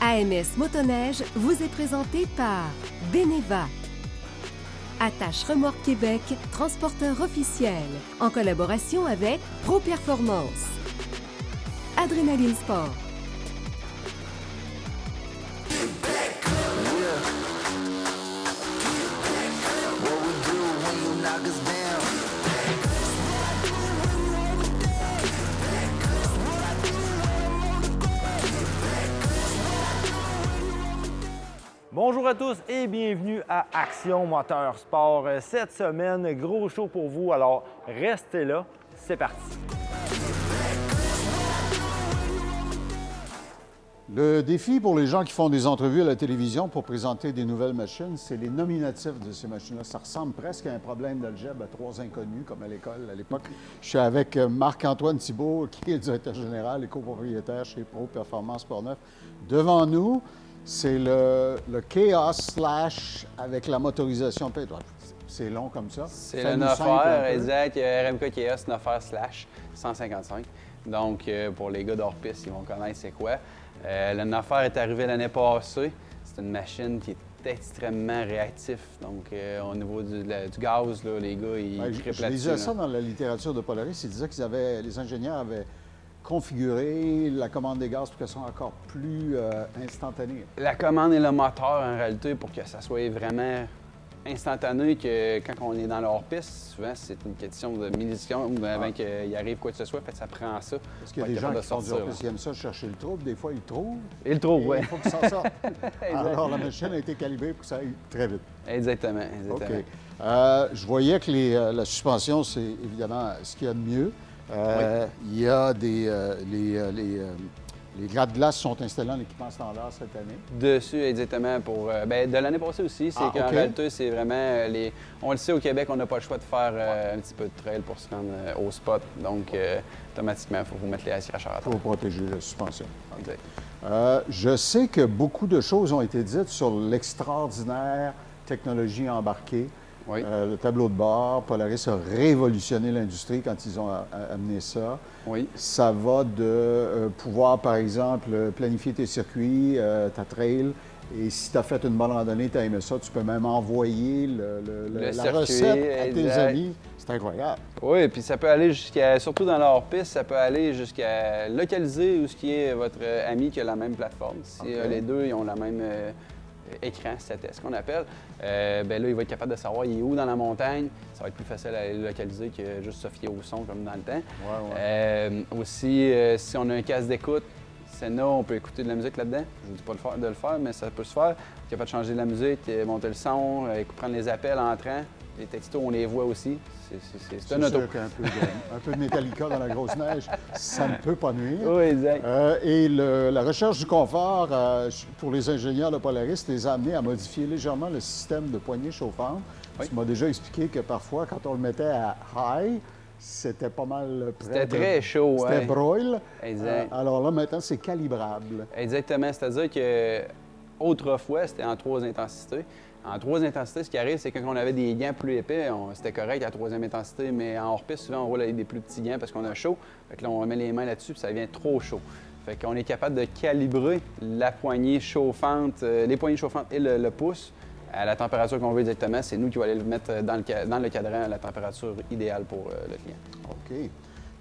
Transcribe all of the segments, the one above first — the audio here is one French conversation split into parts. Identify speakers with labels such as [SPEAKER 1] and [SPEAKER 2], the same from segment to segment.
[SPEAKER 1] AMS Motoneige vous est présenté par Beneva. Attache Remorque Québec, transporteur officiel, en collaboration avec Pro Performance. Adrénaline Sport.
[SPEAKER 2] Bonjour à tous et bienvenue à Action Moteur Sport. Cette semaine, gros show pour vous, alors restez là, c'est parti.
[SPEAKER 3] Le défi pour les gens qui font des entrevues à la télévision pour présenter des nouvelles machines, c'est les nominatifs de ces machines-là. Ça ressemble presque à un problème d'algèbre à trois inconnus, comme à l'école à l'époque. Je suis avec Marc-Antoine Thibault, qui est le directeur général et copropriétaire chez Pro Performance Portneuf. Devant nous, c'est le Chaos Slash avec la motorisation pétrole. C'est long comme ça.
[SPEAKER 4] C'est le 9R, exact. RMK Chaos 9R Slash 155. Donc, pour les gars d'hors-piste, ils vont connaître c'est quoi. Le 9R est arrivé l'année passée. C'est une machine qui est extrêmement réactive. Donc, au niveau du gaz, là, les gars, ils triplent là-dessus.
[SPEAKER 3] Je lisais ça dans la littérature de Polaris. Ils disaient les ingénieurs avaient configurer la commande des gaz pour qu'elle soit encore plus instantanée.
[SPEAKER 4] La commande et le moteur, en réalité, pour que ça soit vraiment instantané, que quand on est dans le hors-piste, souvent, c'est une question de millisecondes avant qu'il arrive quoi que ce soit, fait que ça prend ça.
[SPEAKER 3] Parce qu'il y a des gens qui font du hors-piste, ils aiment ça chercher le trouble. Des fois, ils le trouvent.
[SPEAKER 4] Ils le trouvent, oui.
[SPEAKER 3] Il faut qu'ils s'en sortent. Alors, la machine a été calibrée pour que ça aille très vite.
[SPEAKER 4] Exactement.
[SPEAKER 3] OK. Je voyais que la suspension, c'est évidemment ce qu'il y a de mieux. Il y a les gratte-glaces sont installés en équipement standard cette année.
[SPEAKER 4] Dessus, exactement. De l'année passée aussi, c'est qu'en réalité, c'est vraiment on le sait, au Québec, on n'a pas le choix de faire un petit peu de trail pour se rendre au spot. Donc, automatiquement, il faut vous mettre les aciers-racheurs à terre.
[SPEAKER 3] Pour protéger la suspension.
[SPEAKER 4] Exact.
[SPEAKER 3] Je sais que beaucoup de choses ont été dites sur l'extraordinaire technologie embarquée.
[SPEAKER 4] Oui.
[SPEAKER 3] Le tableau de bord, Polaris a révolutionné l'industrie quand ils ont amené ça.
[SPEAKER 4] Oui.
[SPEAKER 3] Ça va de pouvoir, par exemple, planifier tes circuits, ta trail, et si tu as fait une bonne randonnée, tu as aimé ça, tu peux même envoyer la
[SPEAKER 4] circuit,
[SPEAKER 3] recette à tes
[SPEAKER 4] exact.
[SPEAKER 3] amis. C'est incroyable.
[SPEAKER 4] Oui, puis ça peut aller jusqu'à, surtout dans leur piste, ça peut aller jusqu'à localiser où ce qui est votre ami qui a la même plateforme. Si les deux ils ont la même écran, CTS qu'on appelle, là, il va être capable de savoir il est où dans la montagne. Ça va être plus facile à le localiser que juste se fier au son comme dans le temps. Aussi, si on a un casque d'écoute, Senna, on peut écouter de la musique là-dedans. Je ne vous dis pas de le faire, mais ça peut se faire. Il est capable de changer la musique, monter le son, prendre les appels en entrant. Les textos, on les voit aussi. C'est un auto.
[SPEAKER 3] Sûr qu'un peu de Metallica dans la grosse neige, ça ne peut pas nuire.
[SPEAKER 4] Oui, exact.
[SPEAKER 3] Et la recherche du confort, pour les ingénieurs de Polaris, les a amenés à modifier légèrement le système de poignée chauffante.
[SPEAKER 4] Oui.
[SPEAKER 3] Tu m'as déjà expliqué que parfois, quand on le mettait à high, c'était pas mal près.
[SPEAKER 4] C'était très chaud.
[SPEAKER 3] C'était broil.
[SPEAKER 4] Exact.
[SPEAKER 3] Alors là, maintenant, c'est calibrable.
[SPEAKER 4] Exactement. C'est-à-dire que autrefois, c'était en 3 intensités. En 3 intensités, ce qui arrive, c'est que quand on avait des gants plus épais, c'était correct à la 3e intensité, mais en hors-piste, souvent, on roule avec des plus petits gants parce qu'on a chaud. Fait que là, on met les mains là-dessus, puis ça devient trop chaud. Fait qu'on est capable de calibrer la poignée chauffante, les poignées chauffantes et le pouce à la température qu'on veut exactement. C'est nous qui allons aller le mettre dans le cadran à la température idéale pour le client.
[SPEAKER 3] OK.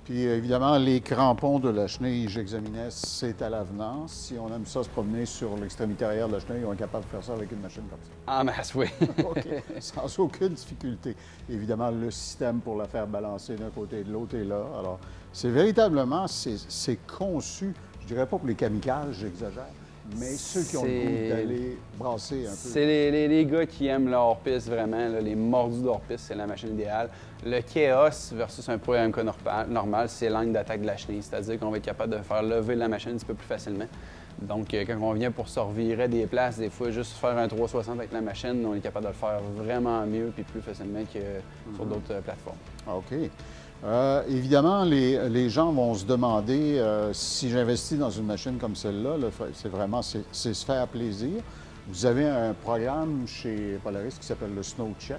[SPEAKER 3] Puis évidemment, les crampons de la chenille, j'examinais, c'est à l'avenant. Si on aime ça se promener sur l'extrémité arrière de la chenille, on est capable de faire ça avec une machine comme ça.
[SPEAKER 4] En masse, oui.
[SPEAKER 3] OK. Sans aucune difficulté. Évidemment, le système pour la faire balancer d'un côté et de l'autre est là. Alors, c'est véritablement, c'est conçu, je dirais pas pour les kamikazes, j'exagère, mais ceux qui ont le goût d'aller brasser un peu.
[SPEAKER 4] C'est les gars qui aiment le hors-piste vraiment, là, les mordus d'hors-piste, c'est la machine idéale. Le Chaos versus un Pro RMK normal, c'est l'angle d'attaque de la chenille, c'est-à-dire qu'on va être capable de faire lever la machine un petit peu plus facilement. Donc, quand on vient pour se revirer des places, des fois, juste faire un 360 avec la machine, on est capable de le faire vraiment mieux puis plus facilement que sur d'autres plateformes.
[SPEAKER 3] OK. Évidemment, les gens vont se demander si j'investis dans une machine comme celle-là, c'est vraiment se faire plaisir. Vous avez un programme chez Polaris qui s'appelle le Snow Check.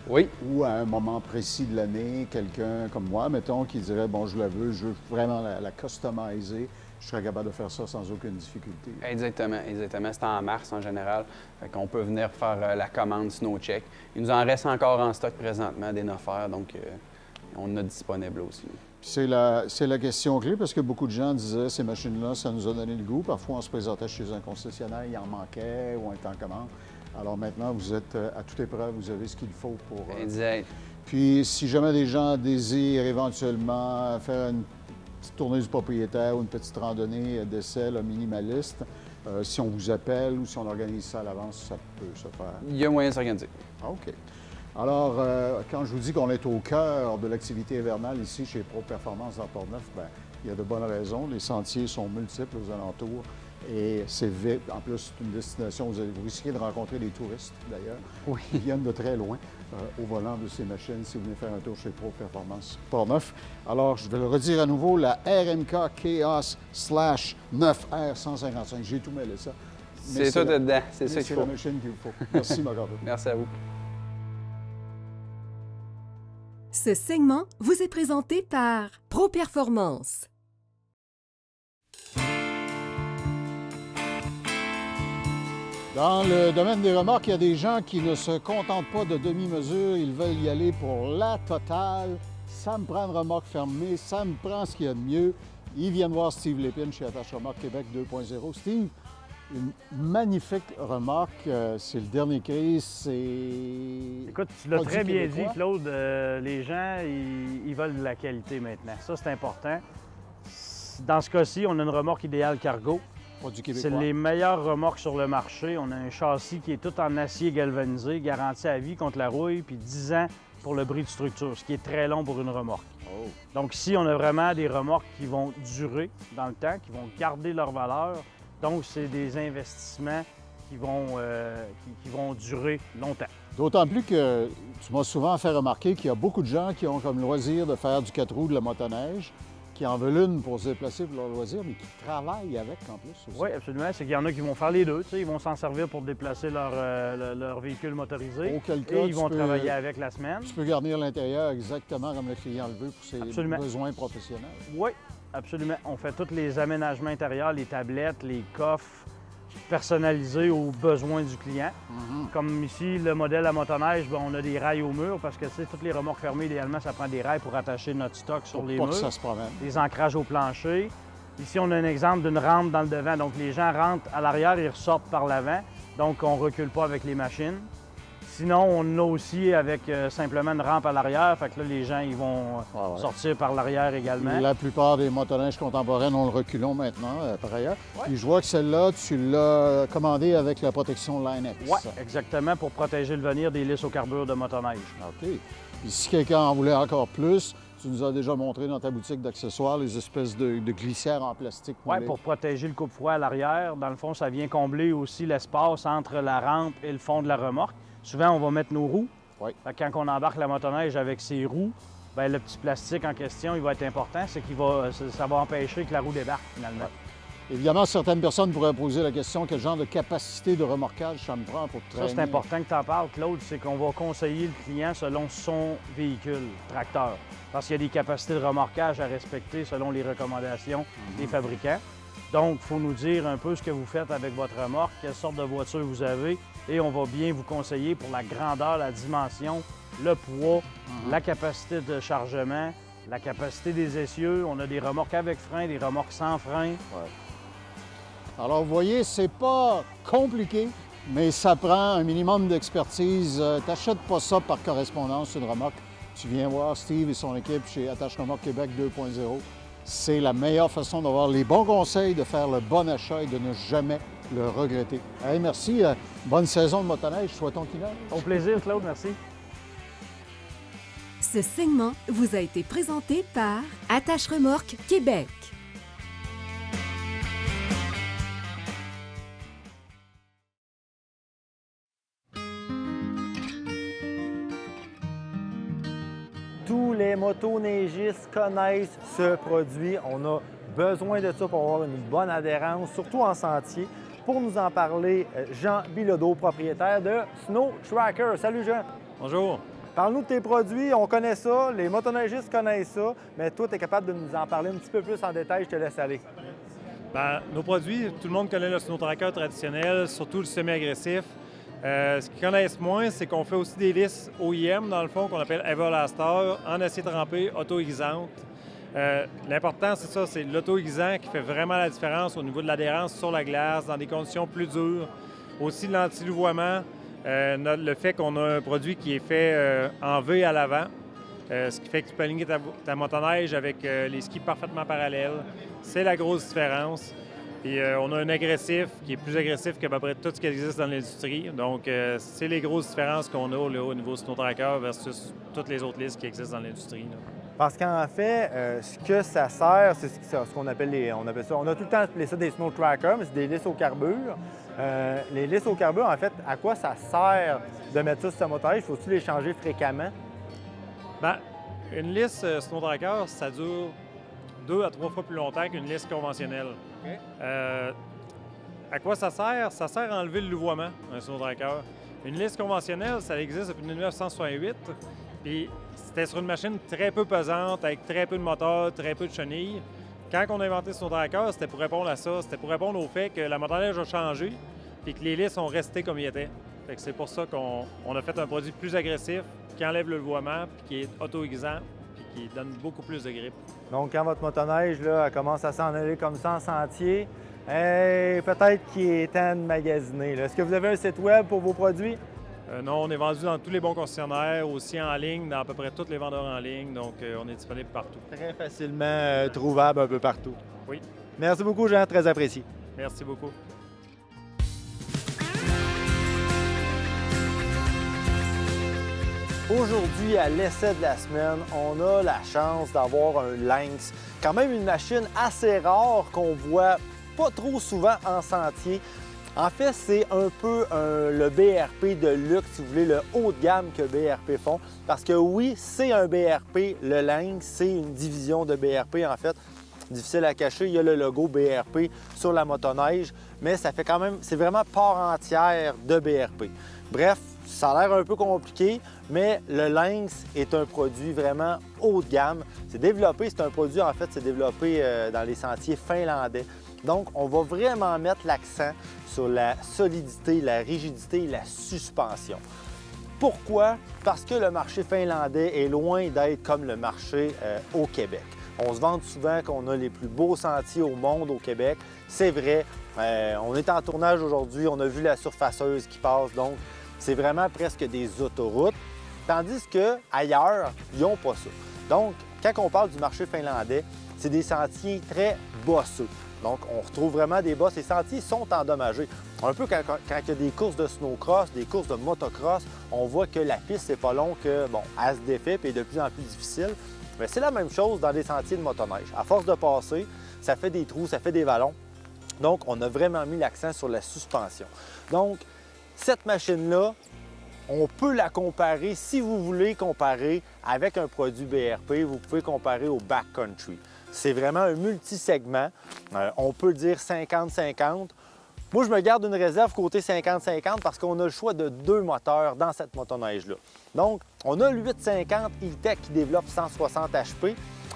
[SPEAKER 4] Oui.
[SPEAKER 3] Où, à un moment précis de l'année, quelqu'un comme moi, mettons, qui dirait, bon, je la veux, je veux vraiment la customiser, je serais capable de faire ça sans aucune difficulté.
[SPEAKER 4] Exactement, exactement. C'est en mars en général. Fait qu'on peut venir faire la commande SnowCheck. Il nous en reste encore en stock présentement des Noffer, donc on en a disponible aussi.
[SPEAKER 3] C'est la question clé parce que beaucoup de gens disaient ces machines-là, ça nous a donné le goût. Parfois, on se présentait chez un concessionnaire, il en manquait ou on était en commande. Alors maintenant, vous êtes à toute épreuve, vous avez ce qu'il faut pour...
[SPEAKER 4] Exact.
[SPEAKER 3] Puis, si jamais des gens désirent éventuellement faire une petite tournée du propriétaire ou une petite randonnée d'essai là, minimaliste, si on vous appelle ou si on organise ça à l'avance, ça peut se faire.
[SPEAKER 4] Il y a moyen de s'organiser.
[SPEAKER 3] Ah, OK. Alors, quand je vous dis qu'on est au cœur de l'activité hivernale ici chez Pro Performance dans Portneuf, bien, il y a de bonnes raisons. Les sentiers sont multiples aux alentours et c'est vite. En plus, c'est une destination où vous risquez de rencontrer des touristes, d'ailleurs, qui viennent de très loin au volant de ces machines si vous venez faire un tour chez Pro Performance Portneuf. Alors, je vais le redire à nouveau, la RMK Chaos /9R 155. J'ai tout mêlé ça.
[SPEAKER 4] C'est ça dedans, c'est ça qu'il
[SPEAKER 3] C'est
[SPEAKER 4] faut.
[SPEAKER 3] la machine qu'il vous faut. Merci, Marc-André.
[SPEAKER 4] Merci à vous.
[SPEAKER 1] Ce segment vous est présenté par Pro Performance.
[SPEAKER 3] Dans le domaine des remorques, il y a des gens qui ne se contentent pas de demi-mesure, ils veulent y aller pour la totale. Ça me prend une remorque fermée, ça me prend ce qu'il y a de mieux. Ils viennent voir Steve Lépine chez Attache Remorque Québec 2.0. Steve, une magnifique remorque, c'est le dernier crise, c'est...
[SPEAKER 5] Écoute, tu l'as
[SPEAKER 3] Produit
[SPEAKER 5] très bien dit,
[SPEAKER 3] québécois.
[SPEAKER 5] Claude. Les gens, ils veulent de la qualité maintenant. Ça, c'est important. Dans ce cas-ci, on a une remorque idéale cargo.
[SPEAKER 3] Produit
[SPEAKER 5] C'est
[SPEAKER 3] québécois.
[SPEAKER 5] les meilleures remorques sur le marché. On a un châssis qui est tout en acier galvanisé, garanti à vie contre la rouille, puis 10 ans pour le bris de structure, ce qui est très long pour une remorque.
[SPEAKER 3] Oh.
[SPEAKER 5] Donc ici, on a vraiment des remorques qui vont durer dans le temps, qui vont garder leur valeur. Donc, c'est des investissements qui vont durer longtemps.
[SPEAKER 3] D'autant plus que tu m'as souvent fait remarquer qu'il y a beaucoup de gens qui ont comme loisir de faire du 4 roues, de la motoneige, qui en veulent une pour se déplacer pour leur loisir, mais qui travaillent avec en plus aussi.
[SPEAKER 5] Oui, absolument. C'est qu'il y en a qui vont faire les deux. Tu sais, ils vont s'en servir pour déplacer leur véhicule motorisé.
[SPEAKER 3] Auquel cas,
[SPEAKER 5] Et ils
[SPEAKER 3] tu
[SPEAKER 5] vont
[SPEAKER 3] peux-
[SPEAKER 5] travailler avec la semaine.
[SPEAKER 3] Tu peux garnir l'intérieur exactement comme le client le veut pour ses
[SPEAKER 5] Absolument.
[SPEAKER 3] besoins professionnels.
[SPEAKER 5] Oui, absolument. On fait tous les aménagements intérieurs, les tablettes, les coffres personnalisés aux besoins du client. Comme ici, le modèle à motoneige, ben, on a des rails au mur parce que tu sais, toutes les remorques fermées, idéalement, ça prend des rails pour attacher notre stock sur
[SPEAKER 3] Pour
[SPEAKER 5] les
[SPEAKER 3] pas
[SPEAKER 5] murs.
[SPEAKER 3] que ça se promène.
[SPEAKER 5] Des ancrages au plancher. Ici, on a un exemple d'une rampe dans le devant. Donc, les gens rentrent à l'arrière et ressortent par l'avant. Donc, on ne recule pas avec les machines. Sinon, on en a aussi avec simplement une rampe à l'arrière. Fait que là, les gens, ils vont
[SPEAKER 3] Ah ouais.
[SPEAKER 5] sortir par l'arrière également.
[SPEAKER 3] La plupart des motoneiges contemporaines ont le reculon maintenant, par ailleurs. Puis je vois que celle-là, tu l'as commandée avec la protection Line-X.
[SPEAKER 5] Oui, exactement, pour protéger le venir des lisses au carbure de motoneige.
[SPEAKER 3] OK. Puis si quelqu'un en voulait encore plus, tu nous as déjà montré dans ta boutique d'accessoires les espèces de glissières en plastique.
[SPEAKER 5] Oui,
[SPEAKER 3] moulées.
[SPEAKER 5] pour protéger le coupe-froid à l'arrière. Dans le fond, ça vient combler aussi l'espace entre la rampe et le fond de la remorque. Souvent, on va mettre nos roues.
[SPEAKER 3] Oui.
[SPEAKER 5] Fait que quand on embarque la motoneige avec ses roues, bien, le petit plastique en question, il va être important. C'est qu'il va, ça va empêcher que la roue débarque finalement.
[SPEAKER 3] Évidemment, certaines personnes pourraient poser la question quel genre de capacité de remorquage ça me prend pour traîner.
[SPEAKER 5] Ça, c'est important que tu en parles, Claude. C'est qu'on va conseiller le client selon son véhicule, tracteur. Parce qu'il y a des capacités de remorquage à respecter selon les recommandations des fabricants. Donc, il faut nous dire un peu ce que vous faites avec votre remorque, quelle sorte de voiture vous avez, et on va bien vous conseiller pour la grandeur, la dimension, le poids, la capacité de chargement, la capacité des essieux. On a des remorques avec frein, des remorques sans frein.
[SPEAKER 3] Alors, vous voyez, c'est pas compliqué, mais ça prend un minimum d'expertise. T'achètes pas ça par correspondance, une remorque. Tu viens voir Steve et son équipe chez Attache Remorque Québec 2.0. C'est la meilleure façon d'avoir les bons conseils, de faire le bon achat et de ne jamais le regretter. Hey, merci. Bonne saison de motoneige. Souhaitons qu'il aille.
[SPEAKER 5] Au plaisir, Claude, merci.
[SPEAKER 1] Ce segment vous a été présenté par Attache Remorque Québec.
[SPEAKER 2] Tous les motoneigistes connaissent ce produit. On a besoin de ça pour avoir une bonne adhérence, surtout en sentier. Pour nous en parler, Jean Bilodeau, propriétaire de Snow Tracker. Salut Jean!
[SPEAKER 6] Bonjour.
[SPEAKER 2] Parle-nous de tes produits, on connaît ça, les motoneigistes connaissent ça, mais toi, tu es capable de nous en parler un petit peu plus en détail, je te laisse aller.
[SPEAKER 6] Bien, nos produits, tout le monde connaît le snow tracker traditionnel, surtout le semi-agressif. Ce qu'ils connaissent moins, c'est qu'on fait aussi des lisses OEM, dans le fond, qu'on appelle Everlaster, en acier trempé, auto-aiguisante. L'important, c'est ça, c'est l'auto-aiguisant qui fait vraiment la différence au niveau de l'adhérence sur la glace, dans des conditions plus dures. Aussi, l'anti-louvoiement, le fait qu'on a un produit qui est fait en V à l'avant, ce qui fait que tu peux aligner ta motoneige avec les skis parfaitement parallèles. C'est la grosse différence. Et on a un agressif qui est plus agressif qu'à peu près tout ce qui existe dans l'industrie. Donc, c'est les grosses différences qu'on a là, au niveau Snow Tracker versus toutes les autres listes qui existent dans l'industrie.
[SPEAKER 2] Parce qu'en fait, ce que ça sert, c'est ce qu'on appelle on appelle ça, on a tout le temps appelé ça des Snow Trackers, mais c'est des lisses au carbure. Les lisses au carbure, en fait, à quoi ça sert de mettre ça sur sa motoneige? Faut-tu les changer fréquemment?
[SPEAKER 6] Bien, une lisse Snow Tracker, ça dure 2 à 3 fois plus longtemps qu'une lisse conventionnelle. Okay. À quoi ça sert? Ça sert à enlever le louvoiement, un Snow Tracker. Une lisse conventionnelle, ça existe depuis 1968. Puis c'était sur une machine très peu pesante, avec très peu de moteur, très peu de chenilles. Quand on a inventé Snow Tracker, c'était pour répondre à ça. C'était pour répondre au fait que la motoneige a changé et que les lisses ont resté comme ils étaient. Fait que c'est pour ça qu'on a fait un produit plus agressif, qui enlève le louvoiement, puis qui est auto-aiguisant, puis qui donne beaucoup plus de grippe.
[SPEAKER 2] Donc, quand votre motoneige là, elle commence à s'en aller comme ça en sentier, peut-être qu'il est temps de magasiner. Est-ce que vous avez un site web pour vos produits?
[SPEAKER 6] Non, on est vendu dans tous les bons concessionnaires, aussi en ligne, dans à peu près tous les vendeurs en ligne. Donc, on est disponible partout.
[SPEAKER 2] Très facilement trouvable un peu partout.
[SPEAKER 6] Oui.
[SPEAKER 2] Merci beaucoup, Jean. Très apprécié.
[SPEAKER 6] Merci beaucoup.
[SPEAKER 2] Aujourd'hui, à l'essai de la semaine, on a la chance d'avoir un Lynx. Quand même une machine assez rare qu'on voit pas trop souvent en sentier. En fait, c'est un peu le BRP de luxe, si vous voulez, le haut de gamme que BRP font. Parce que oui, c'est un BRP, le Lynx, c'est une division de BRP en fait. Difficile à cacher, il y a le logo BRP sur la motoneige, mais ça fait quand même, c'est vraiment part entière de BRP. Bref, ça a l'air un peu compliqué, mais le Lynx est un produit vraiment haut de gamme. C'est développé, c'est un produit en fait, c'est développé dans les sentiers finlandais. Donc, on va vraiment mettre l'accent sur la solidité, la rigidité et la suspension. Pourquoi? Parce que le marché finlandais est loin d'être comme le marché au Québec. On se vante souvent qu'on a les plus beaux sentiers au monde au Québec. C'est vrai, on est en tournage aujourd'hui, on a vu la surfaceuse qui passe, donc c'est vraiment presque des autoroutes. Tandis qu'ailleurs, ils n'ont pas ça. Donc, quand on parle du marché finlandais, c'est des sentiers très bosseux. Donc, on retrouve vraiment des bosses. Les sentiers sont endommagés. Un peu quand il y a des courses de snowcross, des courses de motocross, on voit que la piste, c'est pas long que, bon, elle se défait et est de plus en plus difficile. Mais c'est la même chose dans les sentiers de motoneige. À force de passer, ça fait des trous, ça fait des vallons. Donc, on a vraiment mis l'accent sur la suspension. Donc, cette machine-là, on peut la comparer, si vous voulez comparer avec un produit BRP, vous pouvez comparer au backcountry. C'est vraiment un multisegment. On peut dire 50-50. Moi, je me garde une réserve côté 50-50 parce qu'on a le choix de 2 moteurs dans cette motoneige-là. Donc, on a le 850 E-Tech qui développe 160 HP.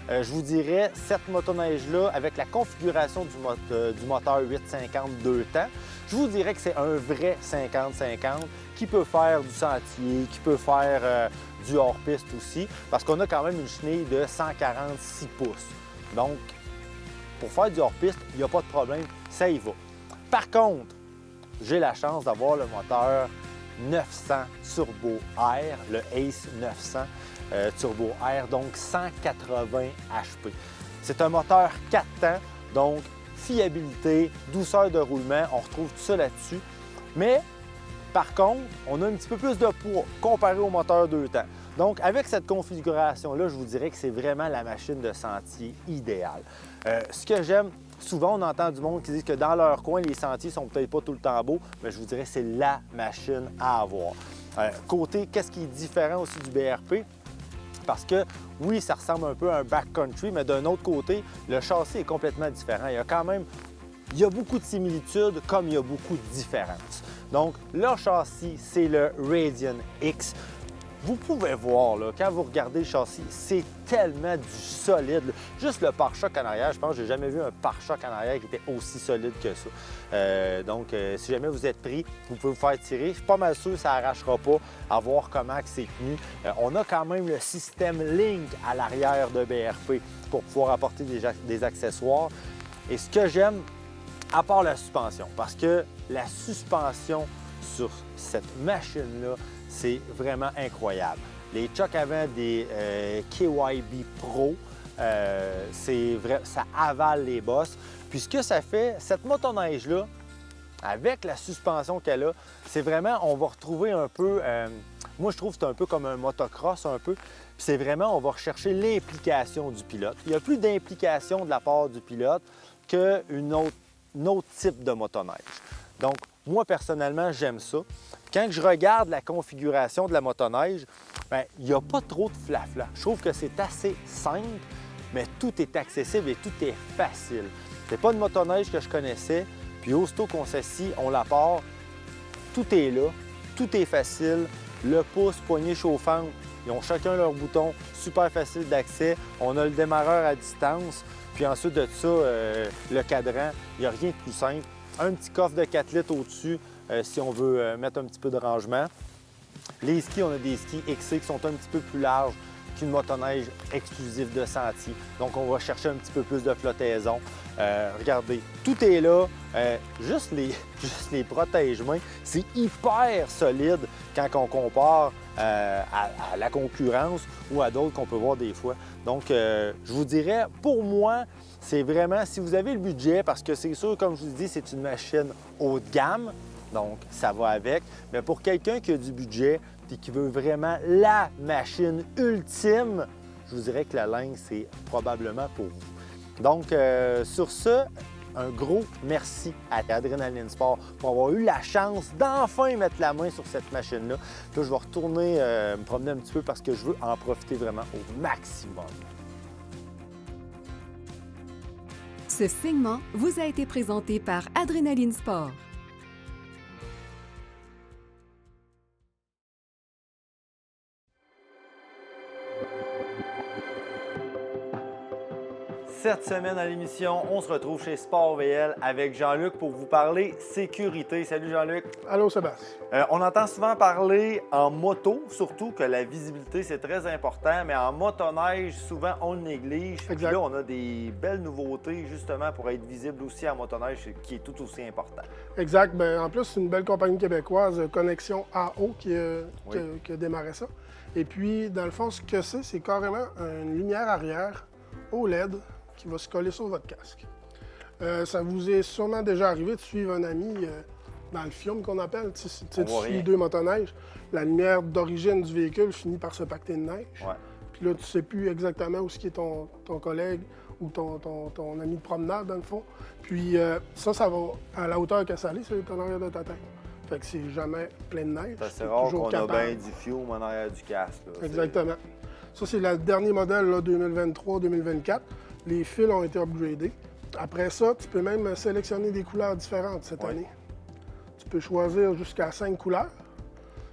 [SPEAKER 2] Je vous dirais, cette motoneige-là, avec la configuration du moteur 850 2 temps, je vous dirais que c'est un vrai 50-50 qui peut faire du sentier, qui peut faire du hors-piste aussi, parce qu'on a quand même une chenille de 146 pouces. Donc, pour faire du hors-piste, il n'y a pas de problème, ça y va. Par contre, j'ai la chance d'avoir le moteur 900 Turbo Air, le Ace 900 Turbo Air, donc 180 HP. C'est un moteur 4 temps, donc fiabilité, douceur de roulement, on retrouve tout ça là-dessus. Mais, par contre, on a un petit peu plus de poids comparé au moteur 2 temps. Donc, avec cette configuration-là, je vous dirais que c'est vraiment la machine de sentier idéale. Ce que j'aime, souvent, on entend du monde qui dit que dans leur coin, les sentiers sont peut-être pas tout le temps beaux, mais je vous dirais que c'est la machine à avoir. Côté, qu'est-ce qui est différent aussi du BRP? Parce que, oui, ça ressemble un peu à un backcountry, mais d'un autre côté, le châssis est complètement différent. Il y a beaucoup de similitudes, comme il y a beaucoup de différences. Donc, leur châssis, c'est le Radian X. Vous pouvez voir, là, quand vous regardez le châssis, c'est tellement du solide. Là. Juste le pare-choc en arrière, je pense que j'ai jamais vu un pare-choc en arrière qui était aussi solide que ça. Donc, si jamais vous êtes pris, vous pouvez vous faire tirer. Je suis pas mal sûr que ça n'arrachera pas, à voir comment c'est tenu. On a quand même le système Link à l'arrière de BRP pour pouvoir apporter des accessoires. Et ce que j'aime, à part la suspension, parce que la suspension sur cette machine-là, c'est vraiment incroyable. Les chocs avant des KYB Pro, ça avale les bosses. Puis ce que ça fait, cette motoneige-là, avec la suspension qu'elle a, c'est vraiment, on va retrouver un peu, moi je trouve que c'est un peu comme un motocross un peu. Puis c'est vraiment, on va rechercher l'implication du pilote. Il n'y a plus d'implication de la part du pilote qu'un autre type de motoneige. Donc, moi, personnellement, j'aime ça. Quand je regarde la configuration de la motoneige, bien, il n'y a pas trop de flafla. Je trouve que c'est assez simple, mais tout est accessible et tout est facile. C'est pas une motoneige que je connaissais, puis aussitôt qu'on s'assit, on la part, tout est là, tout est facile. Le pouce, poignée chauffante, ils ont chacun leur bouton, super facile d'accès. On a le démarreur à distance, puis ensuite de ça, le cadran, il n'y a rien de plus simple. Un petit coffre de 4 litres au-dessus si on veut mettre un petit peu de rangement. Les skis, on a des skis XC qui sont un petit peu plus larges qu'une motoneige exclusive de sentier. Donc, on va chercher un petit peu plus de flottaison. Regardez, tout est là. Juste les protège-mains, c'est hyper solide quand on compare à la concurrence ou à d'autres qu'on peut voir des fois. Donc, je vous dirais, pour moi, c'est vraiment, si vous avez le budget, parce que c'est sûr, comme je vous dis, c'est une machine haut de gamme, donc ça va avec. Mais pour quelqu'un qui a du budget et qui veut vraiment la machine ultime, je vous dirais que la Lynx, c'est probablement pour vous. Donc, sur ce, un gros merci à Adrenaline Sport pour avoir eu la chance d'enfin mettre la main sur cette machine-là. Là, je vais retourner me promener un petit peu parce que je veux en profiter vraiment au maximum.
[SPEAKER 1] Ce segment vous a été présenté par Adrenaline Sport.
[SPEAKER 2] Cette semaine à l'émission, on se retrouve chez Sport VL avec Jean-Luc pour vous parler sécurité. Salut Jean-Luc.
[SPEAKER 7] Allô Sébastien.
[SPEAKER 2] On entend souvent parler en moto, surtout que la visibilité c'est très important, mais en motoneige, souvent on le néglige. Puis là, on a des belles nouveautés justement pour être visible aussi en motoneige, qui est tout aussi important.
[SPEAKER 7] Exact. Bien, en plus, c'est une belle compagnie québécoise, Connexion AO, qui a démarré ça. Et puis, dans le fond, ce que c'est carrément une lumière arrière OLED qui va se coller sur votre casque. Ça vous est sûrement déjà arrivé de suivre un ami dans le fiume qu'on appelle. Tu suis deux motoneiges. La lumière d'origine du véhicule finit par se pacter de neige. Ouais. Puis là, tu ne sais plus exactement où est ton collègue ou ton ami de promenade, dans le fond. Puis ça va à la hauteur que ça allait, c'est en arrière de ta tête. Fait que c'est jamais plein de neige.
[SPEAKER 2] C'est rare qu'on a bien du fiume en arrière du casque. Là.
[SPEAKER 7] Exactement. Ça, c'est le dernier modèle 2023-2024. Les fils ont été upgradés. Après ça, tu peux même sélectionner des couleurs différentes cette année. Tu peux choisir jusqu'à 5 couleurs.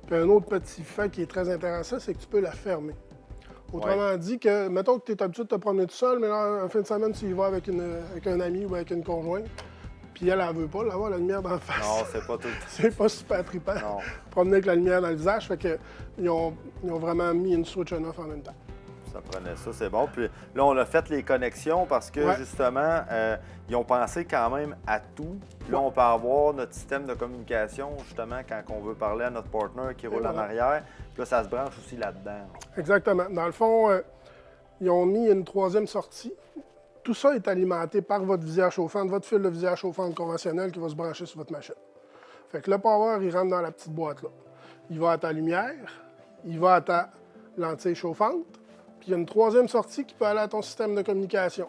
[SPEAKER 7] Puis un autre petit fait qui est très intéressant, c'est que tu peux la fermer. Autrement dit, que mettons que tu es habitué de te promener tout seul, mais là, en fin de semaine, tu y vas avec un ami ou avec une conjointe. Puis elle veut pas l'avoir, la lumière d'en face.
[SPEAKER 2] Non, c'est pas tout.
[SPEAKER 7] C'est pas super trippant. Non. Promener avec la lumière dans le visage, fait que ils ont vraiment mis une switch on-off en même temps.
[SPEAKER 2] Ça prenait ça, c'est bon. Puis là, on a fait les connexions parce que, justement, ils ont pensé quand même à tout. Puis là, on peut avoir notre système de communication, justement, quand on veut parler à notre partner qui roule en arrière. Puis là, ça se branche aussi là-dedans.
[SPEAKER 7] Exactement. Dans le fond, ils ont mis une troisième sortie. Tout ça est alimenté par votre visière chauffante, votre fil de visière chauffante conventionnelle qui va se brancher sur votre machine. Fait que le power, il rentre dans la petite boîte là. Il va à ta lumière, il va à ta lentille chauffante, puis il y a une troisième sortie qui peut aller à ton système de communication.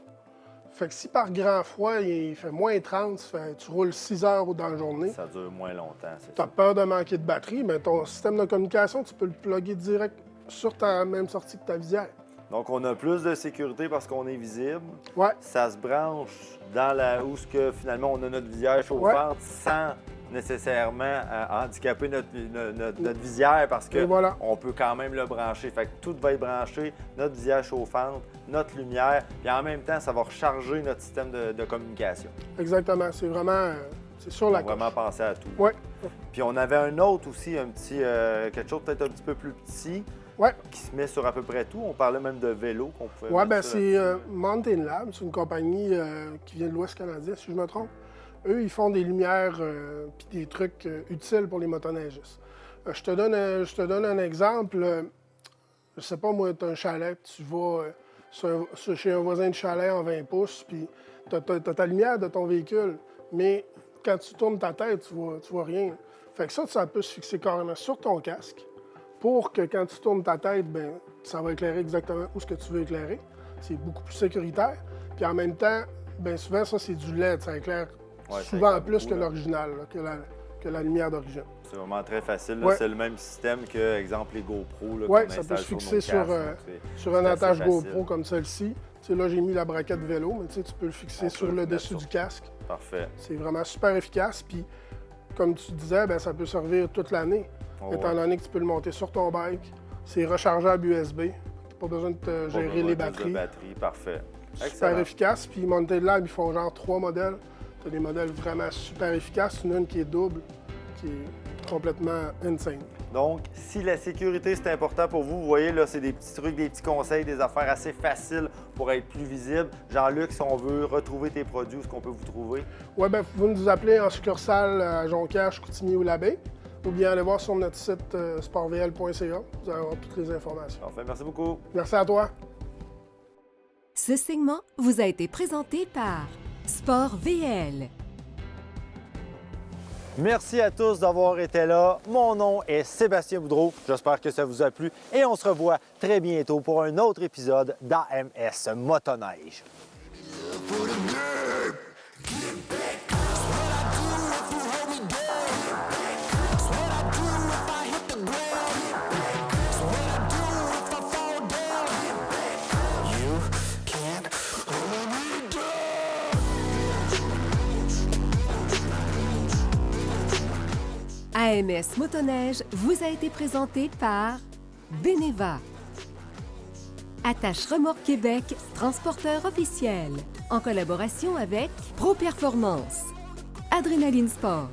[SPEAKER 7] Fait que si par grand froid, il fait moins 30, tu roules 6 heures dans la journée.
[SPEAKER 2] Ça dure moins longtemps, c'est ça.
[SPEAKER 7] Tu as peur de manquer de batterie, mais ton système de communication, tu peux le plugger direct sur ta même sortie que ta visière.
[SPEAKER 2] Donc, on a plus de sécurité parce qu'on est visible.
[SPEAKER 7] Ouais.
[SPEAKER 2] Ça se branche dans où finalement on a notre visière chauffante sans nécessairement handicaper notre visière parce
[SPEAKER 7] Et voilà.
[SPEAKER 2] qu'on peut quand même le brancher. Fait que tout va être branché, notre visière chauffante, notre lumière, puis en même temps, ça va recharger notre système de communication.
[SPEAKER 7] Exactement. C'est vraiment... c'est sur
[SPEAKER 2] On
[SPEAKER 7] la
[SPEAKER 2] va
[SPEAKER 7] coche.
[SPEAKER 2] vraiment penser à tout.
[SPEAKER 7] Oui.
[SPEAKER 2] Puis on avait un autre aussi, un petit, quelque chose peut-être un petit peu plus petit,
[SPEAKER 7] Ouais.
[SPEAKER 2] qui se met sur à peu près tout. On parlait même de vélo qu'on pouvait
[SPEAKER 7] Oui,
[SPEAKER 2] mettre
[SPEAKER 7] bien,
[SPEAKER 2] ça
[SPEAKER 7] c'est
[SPEAKER 2] là-dessus.
[SPEAKER 7] Mountain Lab. C'est une compagnie qui vient de l'Ouest canadien, si je me trompe. Eux, ils font des lumières puis des trucs utiles pour les motoneigistes. Je te donne un exemple. Je sais pas, moi, tu as un chalet, puis tu vas chez un voisin de chalet en 20 pouces, puis tu as ta lumière de ton véhicule, mais quand tu tournes ta tête, tu vois rien. Fait que ça peut se fixer carrément sur ton casque pour que quand tu tournes ta tête, ben ça va éclairer exactement où ce que tu veux éclairer. C'est beaucoup plus sécuritaire. Puis en même temps, bien souvent, ça, c'est du LED. Ça éclaire
[SPEAKER 2] Ouais, ça
[SPEAKER 7] souvent
[SPEAKER 2] éclaire
[SPEAKER 7] plus
[SPEAKER 2] beaucoup,
[SPEAKER 7] que
[SPEAKER 2] là.
[SPEAKER 7] l'original, là, que la lumière d'origine.
[SPEAKER 2] C'est vraiment très facile. là.
[SPEAKER 7] Ouais.
[SPEAKER 2] C'est le même système que, exemple, les GoPro. là,
[SPEAKER 7] Oui,
[SPEAKER 2] qu'on
[SPEAKER 7] ça peut
[SPEAKER 2] installe
[SPEAKER 7] se
[SPEAKER 2] sur nos
[SPEAKER 7] fixer sur,
[SPEAKER 2] casques, donc
[SPEAKER 7] sur une
[SPEAKER 2] c'est assez
[SPEAKER 7] attache
[SPEAKER 2] facile.
[SPEAKER 7] GoPro comme celle-ci. Tu sais, là, j'ai mis la braquette vélo, mais tu sais, tu peux le fixer
[SPEAKER 2] On
[SPEAKER 7] sur
[SPEAKER 2] peut le
[SPEAKER 7] le
[SPEAKER 2] mettre
[SPEAKER 7] dessus
[SPEAKER 2] sur-
[SPEAKER 7] du casque.
[SPEAKER 2] Parfait.
[SPEAKER 7] C'est vraiment super efficace. Puis, comme tu disais, ben, ça peut servir toute l'année,
[SPEAKER 2] Oh,
[SPEAKER 7] étant
[SPEAKER 2] ouais.
[SPEAKER 7] donné que tu peux le monter sur ton bike. C'est rechargeable USB. Pas besoin de te
[SPEAKER 2] Pas
[SPEAKER 7] gérer
[SPEAKER 2] besoin
[SPEAKER 7] les
[SPEAKER 2] de plus de
[SPEAKER 7] batteries.
[SPEAKER 2] batterie. Parfait.
[SPEAKER 7] Super
[SPEAKER 2] Excellent.
[SPEAKER 7] efficace. Puis Mountain Lab, ils font genre 3 modèles. Tu as des modèles vraiment super efficaces. Une qui est double, qui est complètement insane.
[SPEAKER 2] Donc, si la sécurité, c'est important pour vous, vous voyez, là, c'est des petits trucs, des petits conseils, des affaires assez faciles pour être plus visible. Jean-Luc, si on veut retrouver tes produits, où est-ce qu'on peut vous trouver?
[SPEAKER 7] Oui, bien, vous nous appelez en succursale à Jonquière, Chicoutimi ou Labbé, ou bien allez voir sur notre site sportvl.ca. Vous allez avoir toutes les informations.
[SPEAKER 2] Parfait, merci beaucoup.
[SPEAKER 7] Merci à toi.
[SPEAKER 1] Ce segment vous a été présenté par Sport VL.
[SPEAKER 2] Merci à tous d'avoir été là. Mon nom est Sébastien Boudreau. J'espère que ça vous a plu et on se revoit très bientôt pour un autre épisode d'AMS Motoneige.
[SPEAKER 1] AMS Motoneige vous a été présenté par Beneva. Attache Remorque Québec, transporteur officiel, en collaboration avec Pro Performance, Adrénaline Sport,